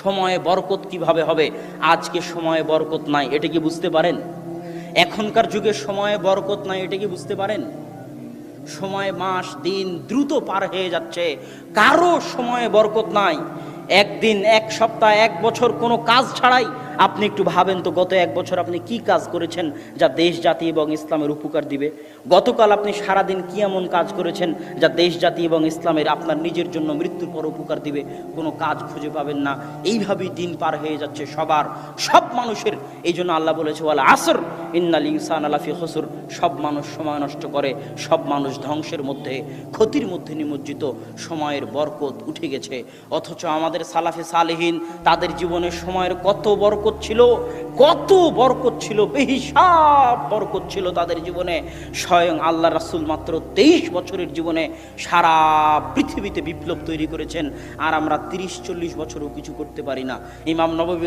সময়ে বরকত কিভাবে হবে? আজকে সময়ে বরকত নাই, এটা কি বুঝতে পারেন? এখনকার যুগে সময়ে বরকত নাই, এটা কি বুঝতে পারেন? সময়, মাস, দিন দ্রুত পার হয়ে যাচ্ছে, কারো সময়ে বরকত নাই। একদিন, এক সপ্তাহ, এক বছর কোনো কাজ ছাড়াই আপনি একটু ভাবেন তো, গত এক বছর আপনি কি কাজ করেছেন যা দেশ জাতি এবং ইসলামের উপকার দিবে? গতকাল আপনি সারাদিন কি এমন কাজ করেছেন যা দেশ জাতি এবং ইসলামের, আপনার নিজের জন্য মৃত্যুর পর উপকার দিবে? কোনো কাজ খুঁজে পাবেন না। এইভাবেই দিন পার হয়ে যাচ্ছে সবার, সব মানুষের। এই জন্য আল্লাহ বলেছে, ওয়াল আসর ইন্নাল ইনসানা লাফি খুসর। সব মানুষ সময় নষ্ট করে, সব মানুষ ধ্বংসের মধ্যে, ক্ষতির মধ্যে নিমজ্জিত। সময়ের বরকত উঠে গেছে। অথচ আমাদের সালাফে সালেহিন, তাদের জীবনে সময়ের কত বরকত ছিল, কত বরকত ছিল, বেহিসাব বরকত ছিল তাদের জীবনে। স্বয়ং আল্লাহ রাসূল মাত্র 23 বছরের জীবনে সারা পৃথিবীতে বিপ্লব তৈরি করেছেন, আর আমরা 30-40 বছরও কিছু করতে পারি না। ইমাম নববী